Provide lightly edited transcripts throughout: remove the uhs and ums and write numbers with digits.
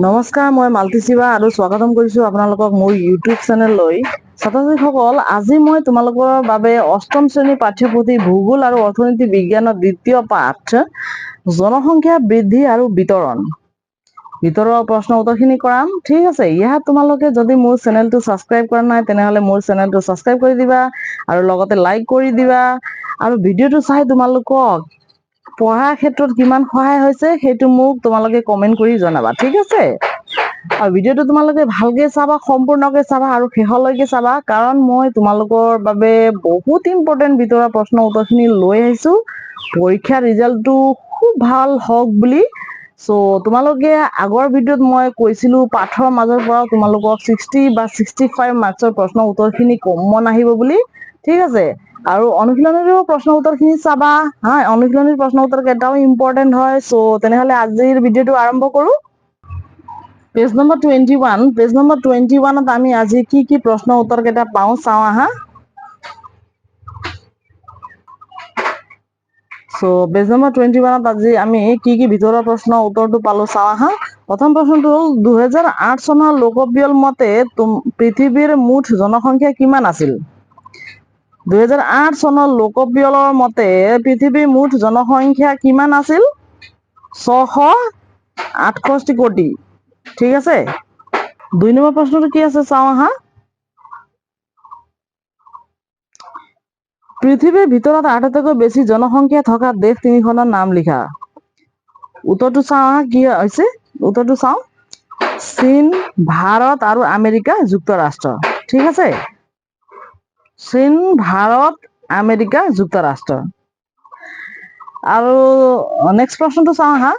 নমস্কাৰ, মই মালতী শিৱা আৰু স্বাগতম কৰিছোঁ আপোনালোকক মোৰ ইউটিউব চেনেললৈ। ছাত্ৰ-ছাত্ৰীসকল, আজি মই তোমালোকৰ বাবে অষ্টম শ্ৰেণীৰ পাঠ্যপুথি ভূগোল আৰু অৰ্থনীতি বিজ্ঞানৰ দ্বিতীয় পাঠ জনসংখ্যা বৃদ্ধি আৰু বিতৰণ ভিতৰৰ প্ৰশ্ন উত্তৰখিনি কৰাম। ঠিক আছে, ইয়াত তোমালোকে যদি মোৰ চেনেলটো ছাবস্ক্ৰাইব কৰা নাই তেনেহ'লে মোৰ চেনেলটো ছাবস্ক্ৰাইব কৰি দিবা আৰু লগতে লাইক কৰি দিবা আৰু ভিডিঅ'টো চাই তোমালোকক পঢ়াৰ ক্ষেত্ৰত কিমান সহায় হৈছে সেইটো মোক তোমালোকে কমেন্ট কৰি জনাবা। ঠিক আছে, আৰু ভিডিঅ'টো তোমালোকে ভালকে চাবা, সম্পূৰ্ণকে চাবা আৰু শেষলৈকে চাবা, কাৰণ মই তোমালোকৰ বাবে বহুত ইম্পৰ্টেণ্ট ভিতৰৰ প্ৰশ্ন উত্তৰখিনি লৈ আহিছো। পৰীক্ষাৰ ৰিজাল্টটো খুব ভাল হওক বুলি। তোমালোকে আগৰ ভিডিঅ'ত মই কৈছিলো পাঠৰ মাজৰ পৰা তোমালোকক 60 বা 65 মাৰ্কছৰ প্ৰশ্ন উত্তৰখিনি কমন আহিব বুলি। ঠিক আছে, আৰু অনুশীলনীৰো প্ৰশ্ন উত্তৰখিনি চাবা হা। অনুশীলনীৰ প্ৰশ্ন উত্তৰ কেইটাও ইম্পৰ্টেণ্ট হয়। তেনেহ'লে আজিৰ ভিডিঅ'টো আৰম্ভ কৰো। পেজ নম্বৰ 21, পেজ নম্বৰ 21ত আমি আজি কি প্ৰশ্ন উত্তৰ কেইটা পাওঁ চাওঁ আহা। পেজ নম্বৰ 21ত আজি আমি কি ভিতৰৰ প্ৰশ্ন উত্তৰটো পালো চাওঁ আহা। প্ৰথম প্ৰশ্নটো হ'ল 2008 চনৰ লোকপিয়ল মতে পৃথিৱীৰ মুঠ জনসংখ্যা কিমান আছিল? 2008 চনৰ লোকপিয়লৰ মতে পৃথিৱীৰ মুঠ জনসংখ্যা কিমান আছিল? 668 কোটি। ঠিক আছে, 2 নম্বৰ প্ৰশ্নটো কি আছে চাওঁ আহা। পৃথিৱীৰ ভিতৰত আটাইতকৈ বেছি জনসংখ্যা থকা দেশ তিনিখনৰ নাম লিখা। উত্তৰটো চাওঁ আহা, কি হৈছে উত্তৰটো চাওঁ। চীন, ভাৰত আৰু আমেৰিকা যুক্তৰাষ্ট্ৰ। ঠিক আছে, চীন, ভাৰত, আমেৰিকা যুক্তৰাষ্ট্ৰ। আৰু নেক্সট প্ৰশ্নটো চাওঁ আহা।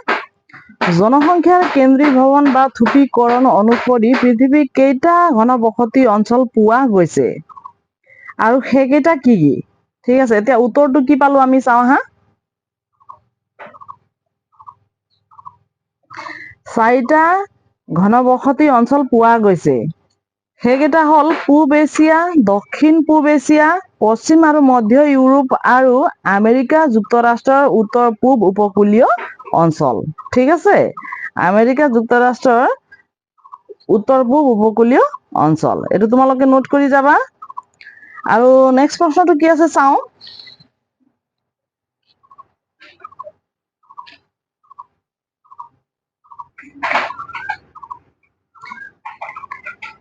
জনসংখ্যাৰ কেন্দ্ৰীভৱন বা থুপীকৰণ অনুসৰি পৃথিৱীৰ কেইটা ঘনবসতি অঞ্চল পোৱা গৈছে আৰু সেইকেইটা কি কি? ঠিক আছে, এতিয়া উত্তৰটো কি পালো আমি চাওঁ আহা। 4টা ঘনবসতি অঞ্চল পোৱা গৈছে। সেইকেইটা হ'ল পূব এছিয়া, দক্ষিণ পূব এছিয়া, পশ্চিম আৰু মধ্য ইউৰোপ আৰু আমেৰিকা যুক্তৰাষ্ট্ৰৰ উত্তৰ পূব উপকূলীয় অঞ্চল। ঠিক আছে, আমেৰিকা যুক্তৰাষ্ট্ৰৰ উত্তৰ পূব উপকূলীয় অঞ্চল, এইটো তোমালোকে নোট কৰি যাবা। আৰু নেক্সট প্ৰশ্নটো কি আছে চাওঁ।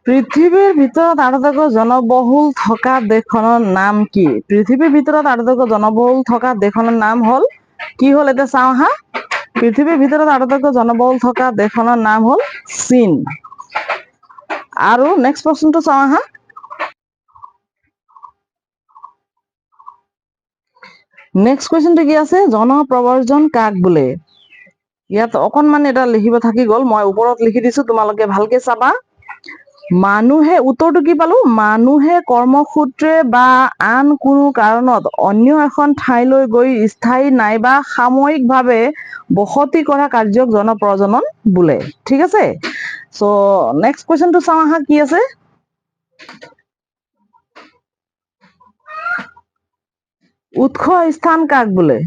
পৃথিৱীৰ ভিতৰত আটাইতকৈ জনবহুল থকা দেশখনৰ নাম কি? পৃথিৱীৰ ভিতৰত আটাইতকৈ জনবহুল থকা দেশখনৰ নাম হ'ল কি হ'ল এতিয়া চাওঁ আহা। পৃথিৱীৰ ভিতৰত আটাইতকৈ জনবহুল থকা দেশখনৰ নাম হ'ল চীন। আৰু নেক্সট প্ৰশ্নটো চাওঁ আহা। নেক্সট কুৱেশ্যনটো কি আছে, জনপ্ৰব্ৰজন কাক বোলে? ইয়াত অকনমান এটা লিখিব থাকি গ'ল, মই ওপৰত লিখি দিছো, তোমালোকে ভালকে চাবা। মানুহে, উত্তৰটো কি পালো, মানুহে কৰ্মসূত্ৰে বা আন কোনো কাৰণত অন্য এখন ঠাইলৈ গৈ স্থায়ী নাইবা সাময়িকভাৱে বসতি কৰা কাৰ্যক জনপ্ৰজনন বোলে। ঠিক আছে, নেক্সট কুৱেশ্যনটো চাওঁ আহা কি আছে। উৎস স্থান কাক বোলে?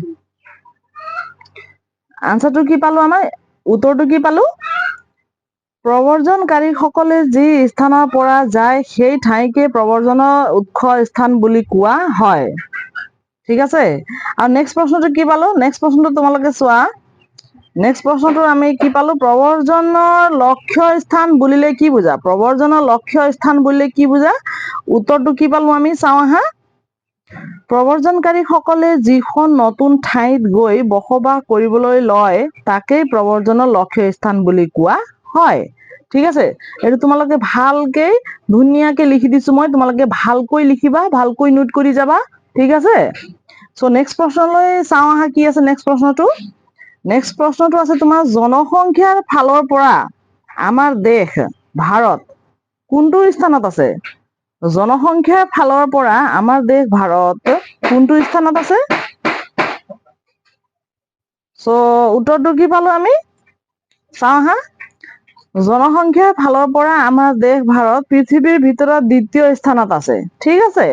আনচাৰটো কি পালো আমাৰ, উত্তৰটো কি পালো, প্ৰব্ৰজনকাৰীসকলে যি স্থানৰ পৰা যায় সেই ঠাইকে প্ৰব্ৰজনৰ উৎস স্থান বুলি কোৱা হয়। ঠিক আছে, আৰু নেক্সট প্ৰশ্নটো কি পালো, নেক্সট প্ৰশ্নটো তোমালোকে চোৱা। নেক্সট প্ৰশ্নটো আমি কি পালো, প্ৰব্ৰজনৰ লক্ষ্য স্থান বুলিলে কি বুজা? প্ৰব্ৰজনৰ লক্ষ্য স্থান বুলিলে কি বুজা? উত্তৰটো কি পালো আমি চাওঁ আহা। প্ৰব্ৰজনকাৰীসকলে যিখন নতুন ঠাইত গৈ বসবাস কৰিবলৈ লয় তাকেই প্ৰব্ৰজনৰ লক্ষ্য স্থান বুলি কোৱা হয়। ঠিক আছে, এইটো তোমালোকে ভালকে ধুনীয়াকে লিখি দিছো মই, তোমালোকে ভালকৈ লিখিবা, ভালকৈ নোট কৰি যাবা। ঠিক আছে, নেক্সট প্ৰশ্নলৈ চাওঁ আহা কি আছে নেক্সট প্ৰশ্নটো। নেক্সট প্ৰশ্নটো আছে তোমাৰ, জনসংখ্যাৰ ফালৰ পৰা আমাৰ দেশ ভাৰত কোনটো স্থানত আছে? জনসংখ্যাৰ ফালৰ পৰা আমাৰ দেশ ভাৰত কোনটো স্থানত আছে? উত্তৰটো কি পালো আমি চাওঁ আহা। জনসংখ্যাৰ ফালৰ পৰা আমাৰ দেশ ভাৰত পৃথিৱীৰ ভিতৰত দ্বিতীয় স্থানত আছে। ঠিক আছে,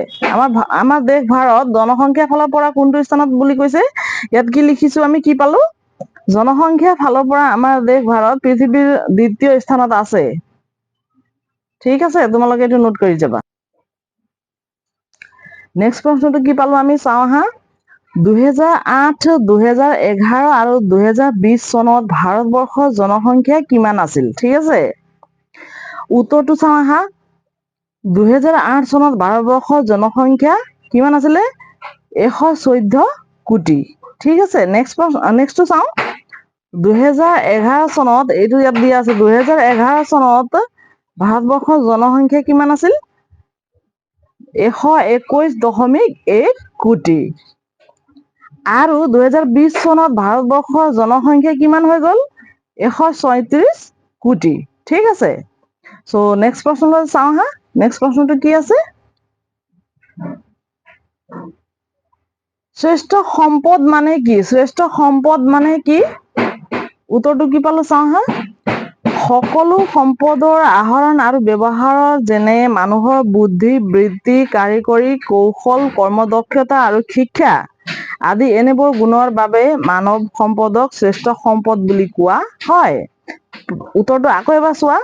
আমাৰ দেশ ভাৰত জনসংখ্যাৰ ফালৰ পৰা কোনটো স্থানত বুলি কৈছে, ইয়াত কি লিখিছো আমি কি পালো, জনসংখ্যা ফালৰ পৰা আমাৰ দেশ ভাৰত পৃথিৱীৰ দ্বিতীয় স্থানত আছে। ঠিক আছে, তোমালোকে এইটো নোট কৰি যাবা। নেক্সট প্ৰশ্নটো কি পালো আমি চাওঁ হা। 2008, 2011 আৰু 2020 চনত ভাৰতবৰ্ষৰ জনসংখ্যা কিমান আছিল? ঠিক আছে, উত্তৰটো চাওঁ আহা। 2008 চনত ভাৰতবৰ্ষৰ জনসংখ্যা কিমান আছিলে? 114 কোটি। ঠিক আছে, নেক্সটটো চাওঁ। 2011 চনত, এইটো ইয়াত দিয়া আছে, 2011 চনত ভাৰতবৰ্ষৰ জনসংখ্যা কিমান আছিল? 121.1 কোটি। আৰু 2020 চনত ভাৰতবৰ্ষৰ জনসংখ্যা কিমান হৈ গ'ল? 134 কোটি। ঠিক আছে, চ' নেক্সট প্ৰশ্নলৈ চাওঁ হা। নেক্সট প্ৰশ্নটো কি আছে? শ্ৰেষ্ঠ সম্পদ মানে কি? শ্ৰেষ্ঠ সম্পদ মানে কি? উত্তৰটো কি পালো চাওঁ হা। সকলো সম্পদৰ আহৰণ আৰু ব্যৱহাৰৰ, যেনে মানুহৰ বুদ্ধি, বৃত্তি, কাৰিকৰী কৌশল, কৰ্মদক্ষতা আৰু শিক্ষা আদি এনেবোৰ গুণৰ বাবে মানৱ সম্পদক শ্ৰেষ্ঠ সম্পদ বুলি কোৱা হয়। উত্তৰটো আকৌ এবাৰ চোৱা।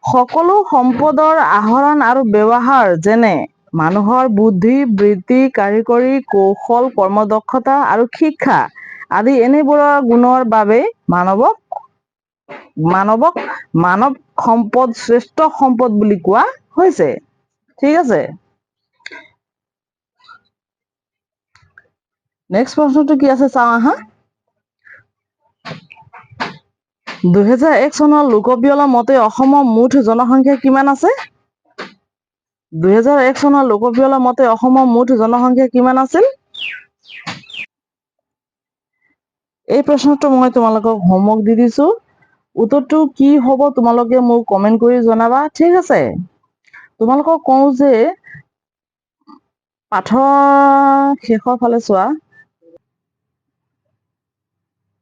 সকলো সম্পদৰ আহৰণ আৰু ব্যৱহাৰ, যেনে মানুহৰ বুদ্ধি, বৃত্তি, কাৰিকৰী কৌশল, কৰ্মদক্ষতা আৰু শিক্ষা আদি এনেবোৰৰ গুণৰ বাবে মানৱ সম্পদ শ্ৰেষ্ঠ সম্পদ বুলি কোৱা হৈছে। ঠিক আছে, নেক্সট প্ৰশ্নটো কি আছে চাওঁ আহা। 2001 চনৰ লোকপিয়লৰ মতে অসমৰ মুঠ জনসংখ্যা কিমান আছে? 2001 চনৰ লোকপিয়লৰ মতে অসমৰ মুঠ জনসংখ্যা কিমান আছিল? এই প্ৰশ্নটো মই তোমালোকক হোমৱৰ্ক দি দিছো। উত্তৰটো কি হ'ব তোমালোকে মোক কমেন্ট কৰি জনাবা। ঠিক আছে, তোমালোকক কওঁ যে পাঠৰ শেষৰ ফালে চোৱা।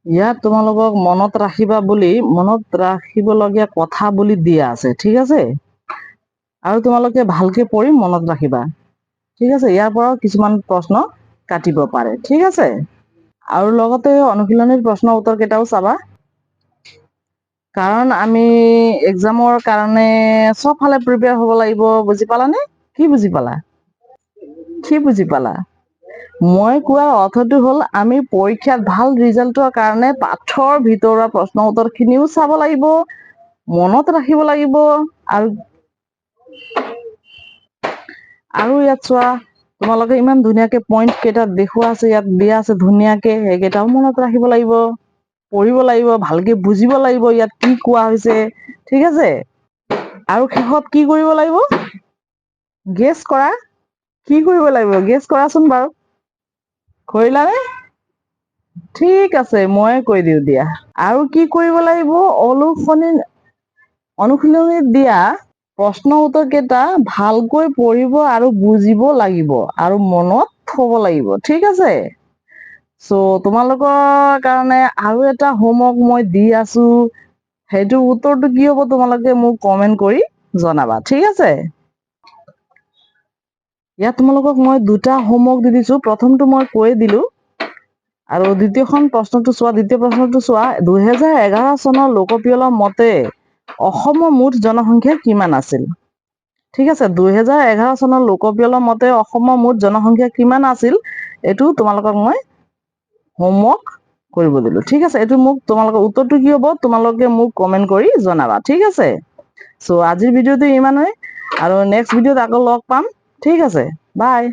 ইয়াত তোমালোকক মনত ৰাখিবলগীয়া কথা বুলি দিয়া আছে। ঠিক আছে, আৰু তোমালোকে ভালকে পঢ়ি মনত ৰাখিবা। ঠিক আছে, ইয়াৰ পৰাও কিছুমান প্ৰশ্ন কাটিব পাৰে। ঠিক আছে, আৰু লগতে অনুশীলনীৰ প্ৰশ্ন উত্তৰ কেইটাও চাবা, কাৰণ আমি এক্সামৰ কাৰণে চব ফালে প্ৰিপেয়াৰ হ'ব লাগিব। বুজি পালানে? কি বুজি পালা? কি বুজি পালা? মই কোৱাৰ অৰ্থটো হ'ল আমি পৰীক্ষাত ভাল ৰিজাল্টৰ কাৰণে পাঠৰ ভিতৰুৱা প্ৰশ্ন উত্তৰ খিনিও চাব লাগিব, মনত ৰাখিব লাগিব। আৰু ইয়াত চোৱা, তোমালোকে ইমান ধুনীয়াকে পইণ্ট কেইটা দেখুওৱা আছে, ইয়াত দিয়া আছে ধুনীয়াকে, সেইকেইটাও মনত ৰাখিব লাগিব, পঢ়িব লাগিব, ভালকে বুজিব লাগিব ইয়াত কি কোৱা হৈছে। ঠিক আছে, আৰু শেষত কি কৰিব লাগিব? গেছ কৰা। কি কৰিব লাগিব? গেছ কৰাচোন বাৰু। কৰিলানে? ঠিক আছে, ময়ে কৈ দিওঁ দিয়া। আৰু কি কৰিব লাগিব? অনুশীলনীত দিয়া প্ৰশ্ন উত্তৰ কেইটা ভালকৈ পঢ়িব আৰু বুজিব লাগিব, আৰু মনত থব লাগিব। ঠিক আছে, চ' তোমালোকৰ কাৰণে আৰু এটা হোমৱৰ্ক মই দি আছো। সেইটো উত্তৰটো কি হ'ব তোমালোকে মোক কমেন্ট কৰি জনাবা। ঠিক আছে, ইয়াত তোমালোকক মই দুটা হোমৱৰ্ক দি দিছো। প্ৰথমটো মই কৈ দিলো, আৰু দ্বিতীয় প্ৰশ্নটো চোৱা। 2011 চনৰ লোকপিয়লৰ মতে অসমৰ মুঠ জনসংখ্যা কিমান আছিল? ঠিক আছে, 2011 চনৰ লোকপিয়লৰ মতে অসমৰ মুঠ জনসংখ্যা কিমান আছিল, এইটো তোমালোকক মই হোমৱৰ্ক কৰিব দিলো। ঠিক আছে, এইটো তোমালোকৰ উত্তৰটো কি হ'ব তোমালোকে মোক কমেন্ট কৰি জনাবা। ঠিক আছে, চ' আজিৰ ভিডিঅ'টো ইমানেই, আৰু নেক্সট ভিডিঅ'ত আকৌ লগ পাম। ঠিক আছে, বাই।